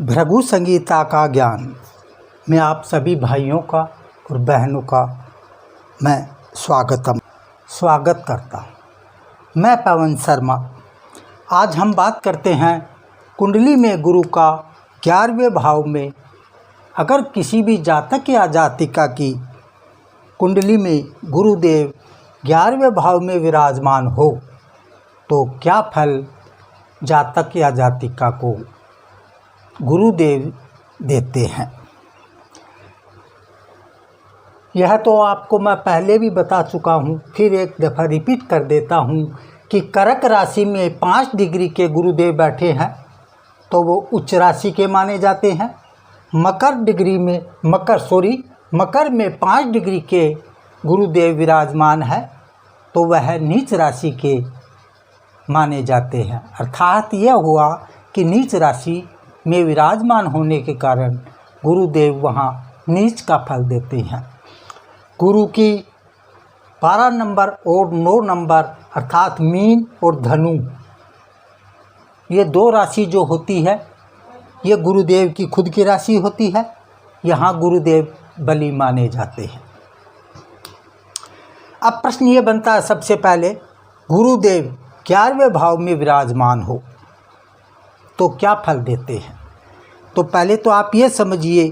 भृगु संगीता का ज्ञान में आप सभी भाइयों का और बहनों का मैं स्वागत करता हूँ। मैं पवन शर्मा। आज हम बात करते हैं कुंडली में गुरु का 11वें भाव में अगर किसी भी जातक या जातिका की कुंडली में गुरुदेव 11वें भाव में विराजमान हो तो क्या फल जातक या जातिका को गुरुदेव देते हैं। यह तो आपको मैं पहले भी बता चुका हूँ, फिर एक दफ़ा रिपीट कर देता हूँ कि कर्क राशि में 5 डिग्री के गुरुदेव बैठे हैं तो वो उच्च राशि के माने जाते हैं। मकर में 5 डिग्री के गुरुदेव विराजमान है तो वह नीच राशि के माने जाते हैं। अर्थात यह हुआ कि नीच राशि में विराजमान होने के कारण गुरुदेव वहाँ नीच का फल देते हैं। गुरु की 12 नंबर और 9 नंबर अर्थात मीन और धनु, ये 2 राशि जो होती है ये गुरुदेव की खुद की राशि होती है। यहाँ गुरुदेव बलि माने जाते हैं। अब प्रश्न ये बनता है, सबसे पहले गुरुदेव 11वें भाव में विराजमान हो तो क्या फल देते हैं। तो पहले तो आप ये समझिए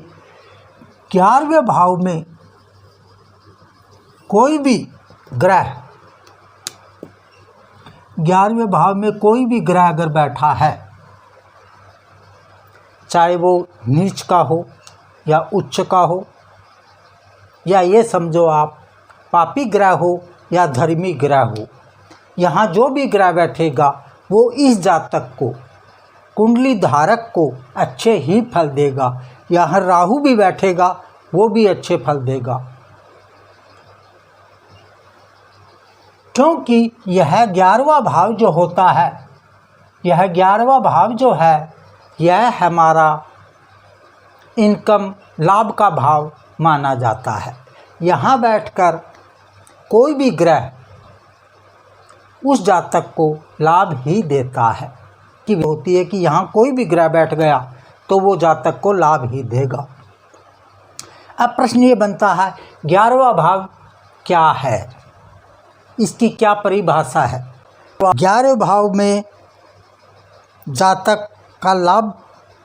11वें भाव में कोई भी ग्रह 11वें भाव में कोई भी ग्रह अगर बैठा है, चाहे वो नीच का हो या उच्च का हो, या ये समझो आप पापी ग्रह हो या धर्मी ग्रह हो, यहाँ जो भी ग्रह बैठेगा वो इस जातक को, कुंडली धारक को अच्छे ही फल देगा। यहाँ राहु भी बैठेगा वो भी अच्छे फल देगा, क्योंकि यह 11वां भाव जो होता है, यह 11वां भाव जो है यह हमारा इनकम लाभ का भाव माना जाता है। यहाँ बैठकर कोई भी ग्रह उस जातक को लाभ ही देता है। कि होती है कि यहाँ कोई भी ग्रह बैठ गया तो वो जातक को लाभ ही देगा। अब प्रश्न ये बनता है 11वां भाव क्या है, इसकी क्या परिभाषा है। 11वें भाव में जातक का लाभ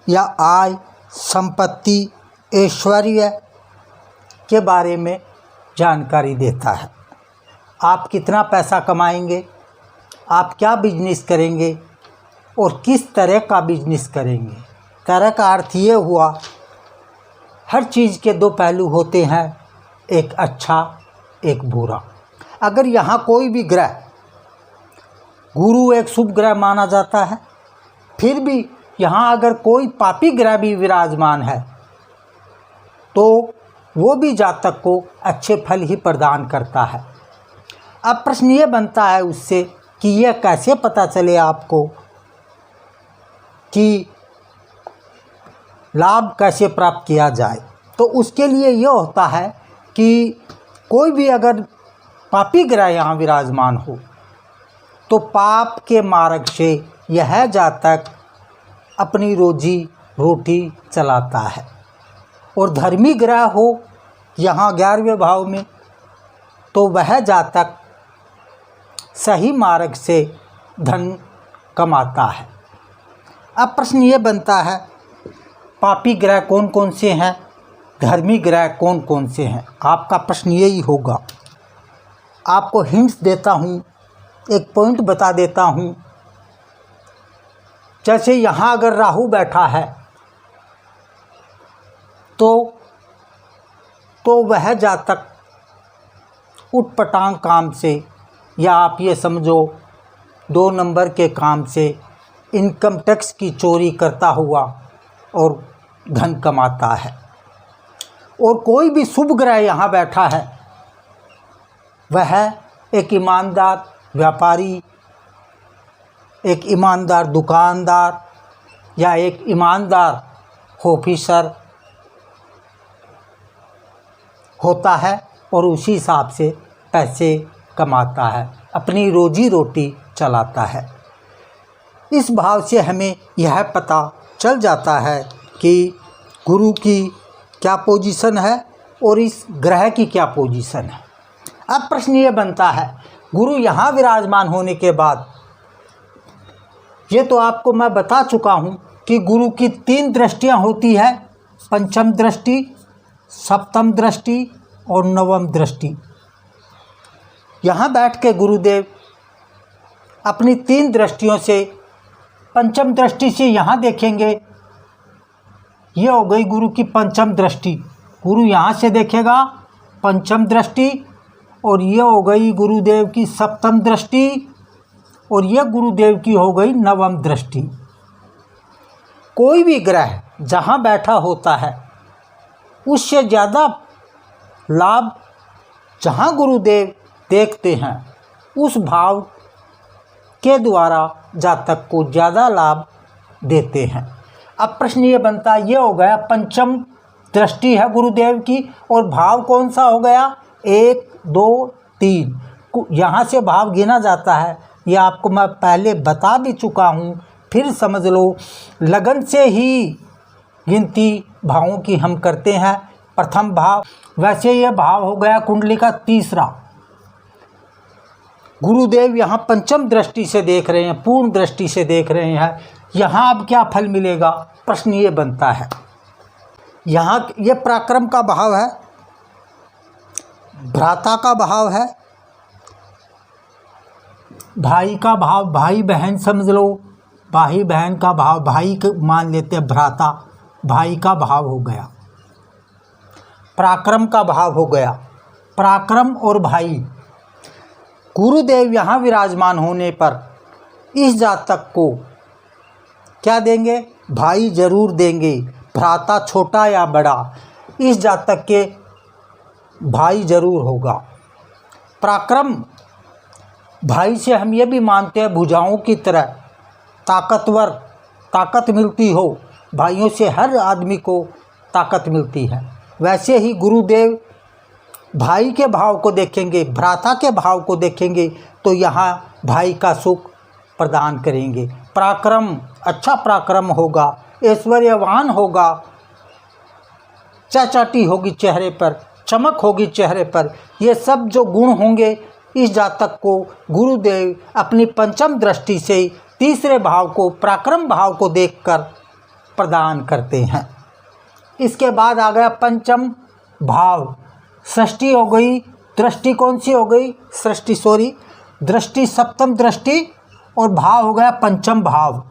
या आय, संपत्ति, ऐश्वर्य के बारे में जानकारी देता है। आप कितना पैसा कमाएंगे, आप क्या बिजनेस करेंगे और किस तरह का बिजनेस करेंगे। तरह का अर्थ ये हुआ, हर चीज़ के 2 पहलू होते हैं, एक अच्छा एक बुरा। अगर यहाँ कोई भी ग्रह, गुरु एक शुभ ग्रह माना जाता है, फिर भी यहाँ अगर कोई पापी ग्रह भी विराजमान है तो वो भी जातक को अच्छे फल ही प्रदान करता है। अब प्रश्न ये बनता है उससे कि यह कैसे पता चले आपको कि लाभ कैसे प्राप्त किया जाए। तो उसके लिए यह होता है कि कोई भी अगर पापी ग्रह यहाँ विराजमान हो तो पाप के मार्ग से यह जातक अपनी रोजी रोटी चलाता है, और धर्मी ग्रह हो यहाँ 11वें भाव में तो वह जातक सही मार्ग से धन कमाता है। अब प्रश्न ये बनता है, पापी ग्रह कौन कौन से हैं, धर्मी ग्रह कौन कौन से हैं। आपका प्रश्न यही होगा। आपको हिंट्स देता हूँ, एक पॉइंट बता देता हूँ। जैसे यहाँ अगर राहु बैठा है तो वह जातक उटपटांग काम से, या आप ये समझो 2 नंबर के काम से, इनकम टैक्स की चोरी करता हुआ और धन कमाता है। और कोई भी शुभ ग्रह यहाँ बैठा है, वह एक ईमानदार व्यापारी, एक ईमानदार दुकानदार या एक ईमानदार ऑफिसर होता है और उसी हिसाब से पैसे कमाता है, अपनी रोजी रोटी चलाता है। इस भाव से हमें यह पता चल जाता है कि गुरु की क्या पोजीशन है और इस ग्रह की क्या पोजीशन है। अब प्रश्न ये बनता है, गुरु यहाँ विराजमान होने के बाद, ये तो आपको मैं बता चुका हूँ कि गुरु की 3 दृष्टियाँ होती है, पंचम दृष्टि, सप्तम दृष्टि और नवम दृष्टि। यहाँ बैठ के गुरुदेव अपनी 3 दृष्टियों से, पंचम दृष्टि से यहाँ देखेंगे, ये हो गई गुरु की पंचम दृष्टि। गुरु यहाँ से देखेगा पंचम दृष्टि, और ये हो गई गुरुदेव की सप्तम दृष्टि, और ये गुरुदेव की हो गई नवम दृष्टि। कोई भी ग्रह जहाँ बैठा होता है उससे ज़्यादा लाभ जहाँ गुरुदेव देखते हैं उस भाव के द्वारा जातक को ज़्यादा लाभ देते हैं। अब प्रश्न ये बनता है, ये हो गया पंचम दृष्टि है गुरुदेव की, और भाव कौन सा हो गया, 1 2 3, यहाँ से भाव गिना जाता है। ये आपको मैं पहले बता भी चुका हूँ, फिर समझ लो। लगन से ही गिनती भावों की हम करते हैं। प्रथम भाव, वैसे ये भाव हो गया कुंडली का तीसरा। गुरुदेव यहाँ पंचम दृष्टि से देख रहे हैं, पूर्ण दृष्टि से देख रहे हैं। यहाँ अब क्या फल मिलेगा, प्रश्न ये बनता है। यहाँ ये पराक्रम का भाव है, भ्राता का भाव है, भाई का भाव, भाई बहन समझ लो, भाई बहन का भाव, भाई मान लेते हैं भ्राता, भाई का भाव हो गया। पराक्रम का भाव हो गया, पराक्रम और भाई। गुरुदेव यहाँ विराजमान होने पर इस जातक को क्या देंगे, भाई जरूर देंगे, भ्राता छोटा या बड़ा, इस जातक के भाई जरूर होगा। पराक्रम, भाई से हम ये भी मानते हैं भुजाओं की तरह ताकतवर, ताकत मिलती हो, भाइयों से हर आदमी को ताकत मिलती है। वैसे ही गुरुदेव भाई के भाव को देखेंगे, भ्राता के भाव को देखेंगे तो यहाँ भाई का सुख प्रदान करेंगे। पराक्रम, अच्छा पराक्रम होगा, ऐश्वर्यवान होगा, चाचाटी होगी चेहरे पर, चमक होगी चेहरे पर। ये सब जो गुण होंगे इस जातक को गुरुदेव अपनी पंचम दृष्टि से तीसरे भाव को, पराक्रम भाव को देखकर प्रदान करते हैं। इसके बाद आ गया पंचम भाव, षष्ठी हो गई, दृष्टि कौन सी हो गई, दृष्टि सप्तम दृष्टि, और भाव हो गया पंचम भाव।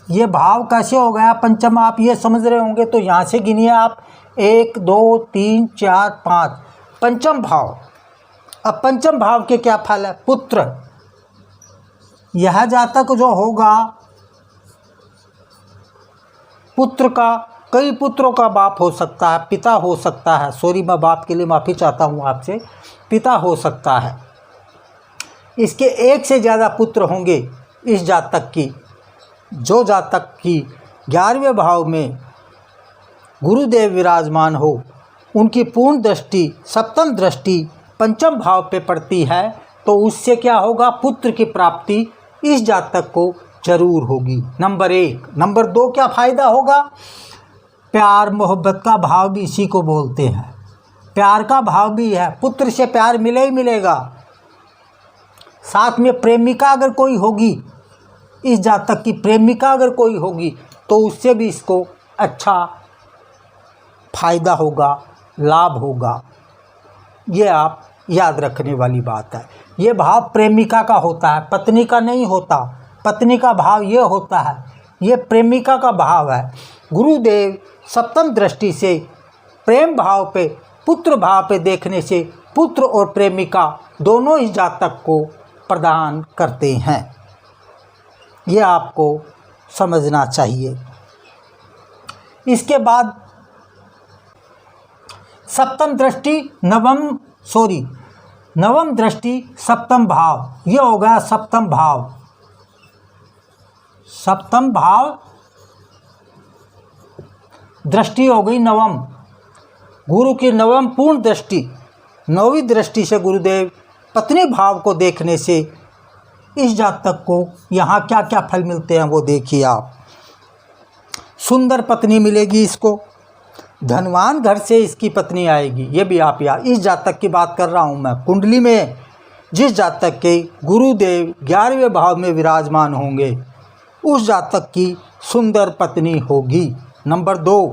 ये भाव कैसे हो गया पंचम, आप ये समझ रहे होंगे तो यहाँ से गिनिए आप, 1 2 3 4 5, पंचम भाव। अब पंचम भाव के क्या फल है, पुत्र। यह जातक जो होगा पुत्र का, कई पुत्रों का बाप हो सकता है, पिता हो सकता है, सॉरी मैं बाप के लिए माफ़ी चाहता हूँ आपसे, पिता हो सकता है। इसके एक से ज़्यादा पुत्र होंगे इस जातक की। जो जातक की 11वें भाव में गुरुदेव विराजमान हो, उनकी पूर्ण दृष्टि, सप्तम दृष्टि पंचम भाव पे पड़ती है, तो उससे क्या होगा, पुत्र की प्राप्ति इस जातक को जरूर होगी। नंबर 1। नंबर 2 क्या फ़ायदा होगा, प्यार मोहब्बत का भाव भी इसी को बोलते हैं, प्यार का भाव भी है, पुत्र से प्यार मिले ही मिलेगा। साथ में प्रेमिका अगर कोई होगी, इस जातक की प्रेमिका अगर कोई होगी तो उससे भी इसको अच्छा फायदा होगा, लाभ होगा। ये आप याद रखने वाली बात है। ये भाव प्रेमिका का होता है, पत्नी का नहीं होता। पत्नी का भाव ये होता है, ये प्रेमिका का भाव है। गुरुदेव सप्तम दृष्टि से प्रेम भाव पे, पुत्र भाव पे देखने से पुत्र और प्रेमिका दोनों इस जातक को प्रदान करते हैं। ये आपको समझना चाहिए। इसके बाद सप्तम दृष्टि नवम दृष्टि सप्तम भाव, ये हो गया सप्तम भाव। सप्तम भाव दृष्टि हो गई नवम, गुरु की नवम पूर्ण दृष्टि। 9वीं दृष्टि से गुरुदेव पत्नी भाव को देखने से इस जातक को यहाँ क्या क्या फल मिलते हैं वो देखिए आप। सुंदर पत्नी मिलेगी इसको, धनवान घर से इसकी पत्नी आएगी। ये भी आप याद, इस जातक की बात कर रहा हूँ मैं। कुंडली में जिस जातक के गुरुदेव 11वें भाव में विराजमान होंगे उस जातक की सुंदर पत्नी होगी। नंबर 2,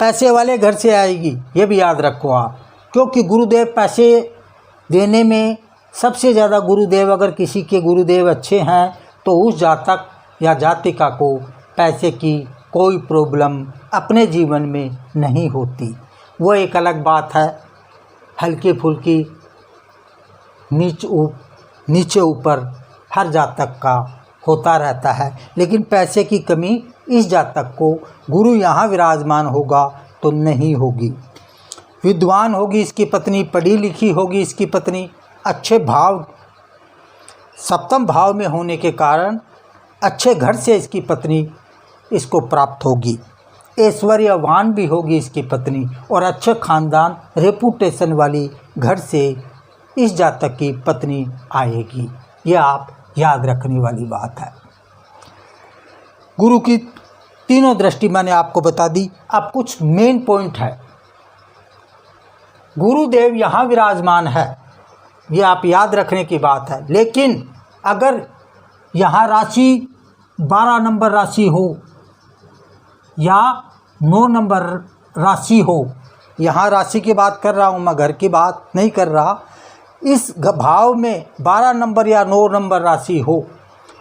पैसे वाले घर से आएगी। ये भी याद रखो आप, क्योंकि गुरुदेव पैसे देने में सबसे ज़्यादा, गुरुदेव अगर किसी के गुरुदेव अच्छे हैं तो उस जातक या जातिका को पैसे की कोई प्रॉब्लम अपने जीवन में नहीं होती। वो एक अलग बात है, हल्की फुल्की नीचे ऊपर हर जातक का होता रहता है, लेकिन पैसे की कमी इस जातक को गुरु यहाँ विराजमान होगा तो नहीं होगी। विद्वान होगी इसकी पत्नी, पढ़ी लिखी होगी इसकी पत्नी, अच्छे भाव सप्तम भाव में होने के कारण अच्छे घर से इसकी पत्नी इसको प्राप्त होगी। ऐश्वर्यवान भी होगी इसकी पत्नी और अच्छे खानदान रेपुटेशन वाली घर से इस जातक की पत्नी आएगी। ये आप याद रखने वाली बात है। गुरु की तीनों दृष्टि मैंने आपको बता दी। अब कुछ मेन पॉइंट है। गुरुदेव यहाँ विराजमान है, ये आप याद रखने की बात है। लेकिन अगर यहाँ राशि 12 नंबर राशि हो या 9 नंबर राशि हो, यहाँ राशि की बात कर रहा हूँ मैं, घर की बात नहीं कर रहा। इस भाव में 12 नंबर या 9 नंबर राशि हो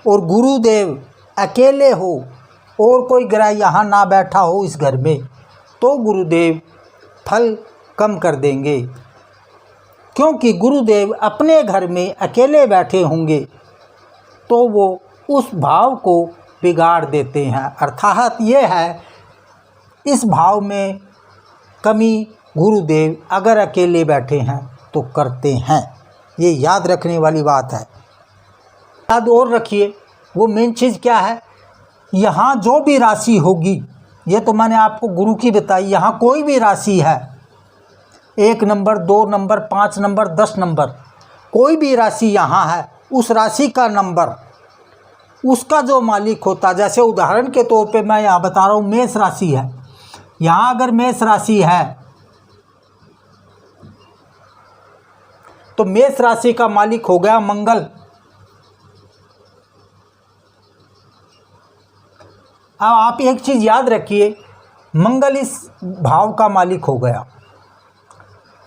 और गुरुदेव अकेले हो और कोई ग्रह यहाँ ना बैठा हो इस घर में, तो गुरुदेव फल कम कर देंगे, क्योंकि गुरुदेव अपने घर में अकेले बैठे होंगे तो वो उस भाव को बिगाड़ देते हैं। अर्थात ये है, इस भाव में कमी गुरुदेव अगर अकेले बैठे हैं तो करते हैं। ये याद रखने वाली बात है। याद और रखिए, वो मेन चीज़ क्या है, यहाँ जो भी राशि होगी, ये तो मैंने आपको गुरु की बताई, यहाँ कोई भी राशि है, 1 नंबर 2 नंबर 5 नंबर 10 नंबर, कोई भी राशि यहाँ है, उस राशि का नंबर उसका जो मालिक होता, जैसे उदाहरण के तौर पे मैं यहाँ बता रहा हूँ, मेष राशि है। यहाँ अगर मेष राशि है तो मेष राशि का मालिक हो गया मंगल। अब आप एक चीज़ याद रखिए, मंगल इस भाव का मालिक हो गया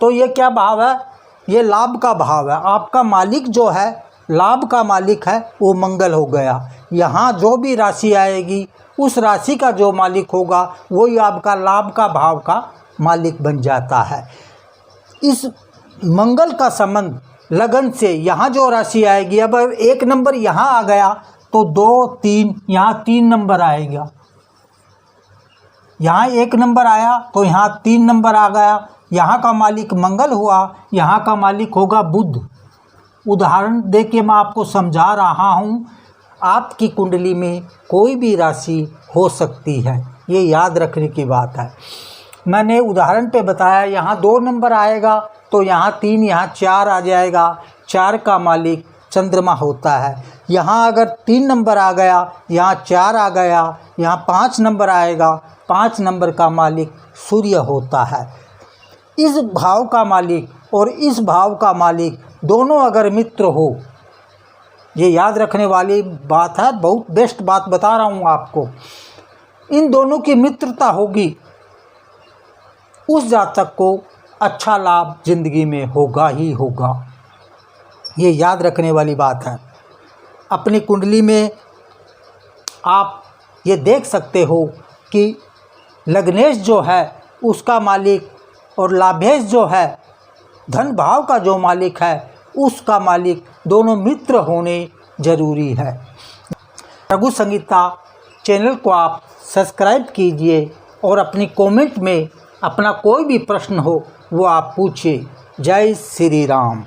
तो ये क्या भाव है, ये लाभ का भाव है। आपका मालिक जो है, लाभ का मालिक है, वो मंगल हो गया। यहाँ जो भी राशि आएगी उस राशि का जो मालिक होगा वही आपका लाभ का भाव का मालिक बन जाता है। इस मंगल का संबंध लगन से यहाँ जो राशि आएगी, अब 1 नंबर यहाँ आ गया तो 2 3 यहाँ 3 नंबर आएगा। यहाँ 1 नंबर आया तो यहाँ 3 नंबर आ गया। यहाँ का मालिक मंगल हुआ, यहाँ का मालिक होगा बुध। उदाहरण दे के मैं आपको समझा रहा हूँ। आपकी कुंडली में कोई भी राशि हो सकती है, ये याद रखने की बात है। मैंने उदाहरण पे बताया, यहाँ 2 नंबर आएगा तो यहाँ 3 यहाँ 4 आ जाएगा। 4 का मालिक चंद्रमा होता है। यहाँ अगर 3 नंबर आ गया, यहाँ 4 आ गया, यहाँ 5 नंबर आएगा, 5 नंबर का मालिक सूर्य होता है। इस भाव का मालिक और इस भाव का मालिक दोनों अगर मित्र हो, ये याद रखने वाली बात है, बहुत बेस्ट बात बता रहा हूँ आपको। इन दोनों की मित्रता होगी, उस जातक को अच्छा लाभ जिंदगी में होगा ही होगा। ये याद रखने वाली बात है। अपनी कुंडली में आप ये देख सकते हो कि लग्नेश जो है उसका मालिक और लाभेश जो है, धन भाव का जो मालिक है, उसका मालिक दोनों मित्र होने जरूरी है। रघु संगीता चैनल को आप सब्सक्राइब कीजिए और अपनी कमेंट में अपना कोई भी प्रश्न हो वो आप पूछिए। जय श्री राम।